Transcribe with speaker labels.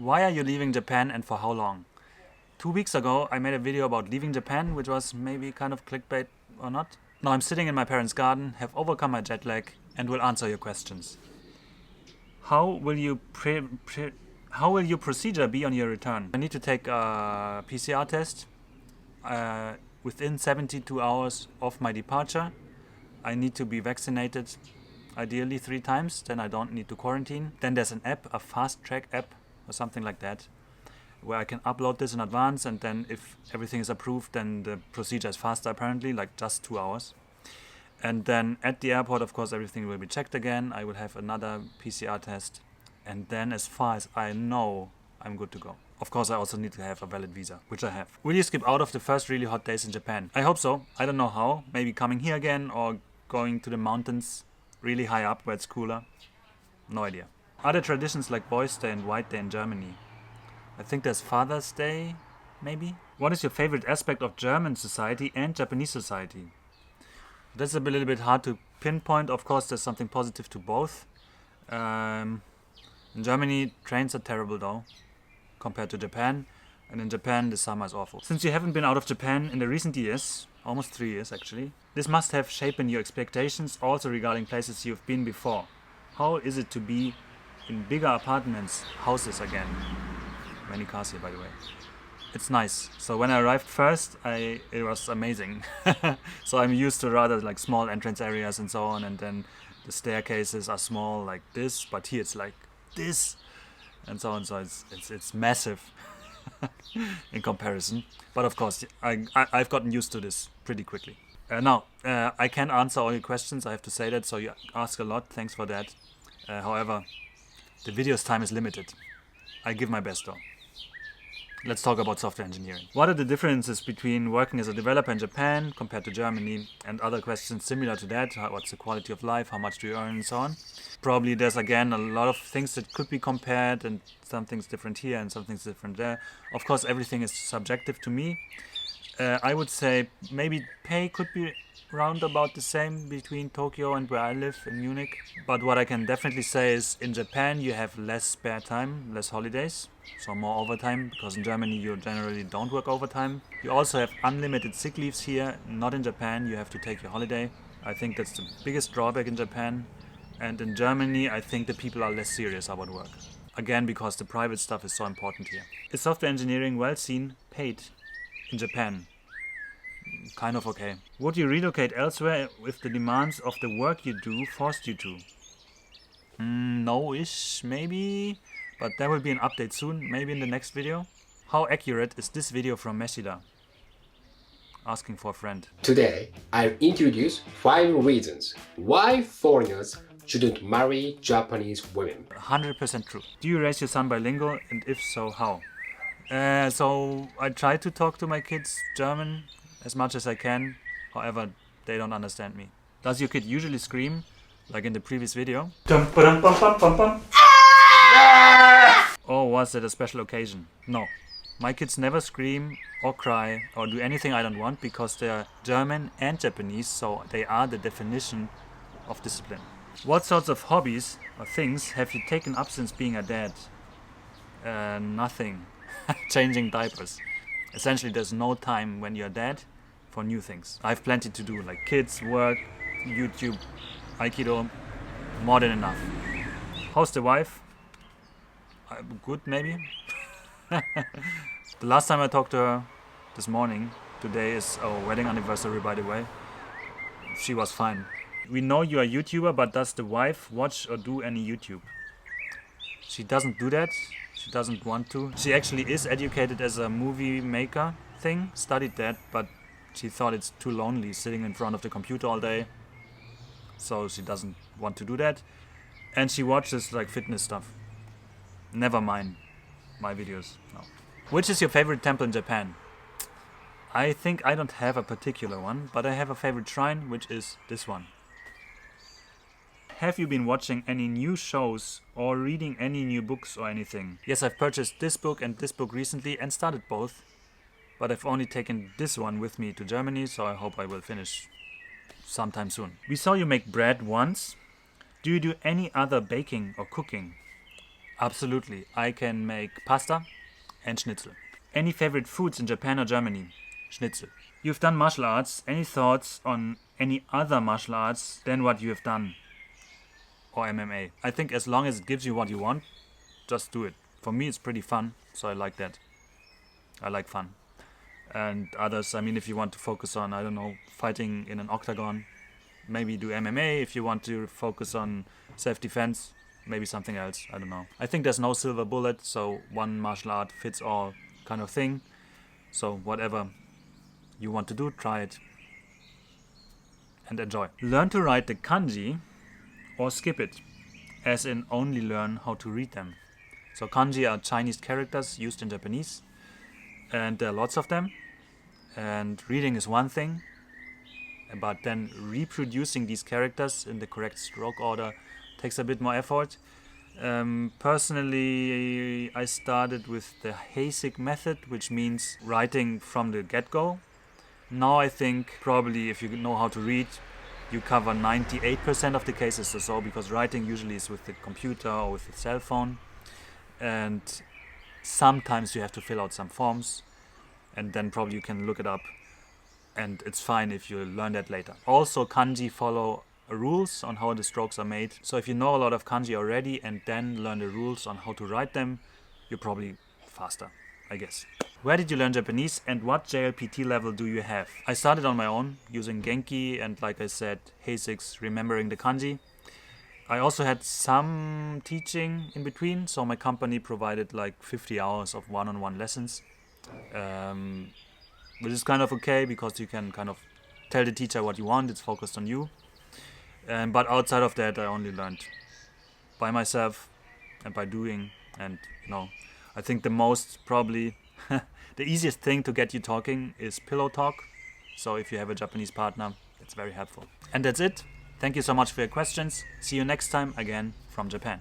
Speaker 1: Why are you leaving Japan and for how long? 2 weeks ago I made a video about leaving Japan, which was maybe kind of clickbait or not. Now I'm sitting in my parents' garden, have overcome my jet lag and will answer your questions. How will your procedure be on your return? I need to take a PCR test within 72 hours of my departure. I need to be vaccinated ideally 3 times, then I don't need to quarantine. Then there's an app, a fast track app or something like that, where I can upload this in advance, and then if everything is approved, then the procedure is faster apparently, like just 2 hours. And then at the airport, of course, everything will be checked again. I will have another PCR test. And then as far as I know, I'm good to go. Of course, I also need to have a valid visa, which I have. Will you skip out of the first really hot days in Japan? I hope so. I don't know how. Maybe coming here again or going to the mountains really high up where it's cooler. No idea. Are there traditions like Boys' Day and White Day in Germany? I think there's Father's Day, maybe? What is your favorite aspect of German society and Japanese society? That's a little bit hard to pinpoint. Of course, there's something positive to both. In Germany, trains are terrible though, compared to Japan. And in Japan, the summer is awful. Since you haven't been out of Japan in the recent years, almost 3 years actually, this must have shaped your expectations also regarding places you've been before. How is it to be in bigger apartments, houses again? Many cars here, by the way. It's nice. So when I arrived first, it was amazing. So I'm used to rather like small entrance areas and so on, and then the staircases are small like this, but here it's like this and so on. So it's massive in comparison. But of course, I've gotten used to this pretty quickly. Now, I can't answer all your questions, I have to say that, so you ask a lot, thanks for that. However, the video's time is limited. I give my best though. Let's talk about software engineering. What are the differences between working as a developer in Japan compared to Germany, and other questions similar to that? What's the quality of life? How much do you earn? And so on. Probably there's again a lot of things that could be compared, and some things different here and some things different there. Of course, everything is subjective to me. I would say maybe pay could be round about the same between Tokyo and where I live in Munich. But what I can definitely say is in Japan you have less spare time, less holidays, so more overtime, because in Germany you generally don't work overtime. You also have unlimited sick leaves here, not in Japan, you have to take your holiday. I think that's the biggest drawback in Japan. And in Germany I think the people are less serious about work. Again, because the private stuff is so important here. Is software engineering well seen, paid in Japan? Kind of okay. Would you relocate elsewhere if the demands of the work you do forced you to? No-ish, maybe. But there will be an update soon, maybe in the next video. How accurate is this video from Meshida? Asking for a friend.
Speaker 2: Today, I'll introduce 5 reasons why foreigners shouldn't marry Japanese women.
Speaker 1: 100% true. Do you raise your son bilingual, and if so, how? So I try to talk to my kids German as much as I can, however, they don't understand me. Does your kid usually scream, like in the previous video? Or was it a special occasion? No. My kids never scream or cry or do anything I don't want, because they are German and Japanese, so they are the definition of discipline. What sorts of hobbies or things have you taken up since being a dad? Nothing. Changing diapers. Essentially, there's no time when you're dead for new things. I have plenty to do, like kids, work, YouTube, Aikido, more than enough. How's the wife? Good, maybe? The last time I talked to her, this morning, today is our wedding anniversary, by the way, she was fine. We know you are a YouTuber, but does the wife watch or do any YouTube? She doesn't do that. She doesn't want to. She actually is educated as a movie maker thing, studied that, but she thought it's too lonely sitting in front of the computer all day. So she doesn't want to do that. And she watches like fitness stuff. Never mind my videos, no. Which is your favorite temple in Japan? I think I don't have a particular one, but I have a favorite shrine, which is this one. Have you been watching any new shows or reading any new books or anything? Yes, I've purchased this book and this book recently and started both. But I've only taken this one with me to Germany, so I hope I will finish sometime soon. We saw you make bread once. Do you do any other baking or cooking? Absolutely. I can make pasta and schnitzel. Any favorite foods in Japan or Germany? Schnitzel. You've done martial arts. Any thoughts on any other martial arts than what you have done? Or MMA? I think as long as it gives you what you want, just do it. For me, it's pretty fun, so I like that. I like fun. And others, I mean, if you want to focus on, I don't know, fighting in an octagon, maybe do MMA. If you want to focus on self-defense, maybe something else. I don't know. I think there's no silver bullet, so one martial art fits all kind of thing. So whatever you want to do, try it and enjoy. Learn to write the kanji or skip it, as in only learn how to read them. So kanji are Chinese characters used in Japanese, and there are lots of them. And reading is one thing, but then reproducing these characters in the correct stroke order takes a bit more effort. Personally, I started with the HASIC method, which means writing from the get-go. Now I think probably if you know how to read, you cover 98% of the cases or so, because writing usually is with the computer or with the cell phone. And sometimes you have to fill out some forms, and then probably you can look it up, and it's fine if you learn that later. Also, kanji follow rules on how the strokes are made. So if you know a lot of kanji already and then learn the rules on how to write them, you're probably faster, I guess. Where did you learn Japanese and what Jlpt level do you have? I started on my own using Genki and, like I said, HASICs, remembering the kanji. I also had some teaching in between, so my company provided like 50 hours of one-on-one lessons, which is kind of okay because you can kind of tell the teacher what you want, it's focused on you. But outside of that, I only learned by myself and by doing. And, I think the most probably the easiest thing to get you talking is pillow talk. So if you have a Japanese partner, it's very helpful. And that's it. Thank you so much for your questions. See you next time again from Japan.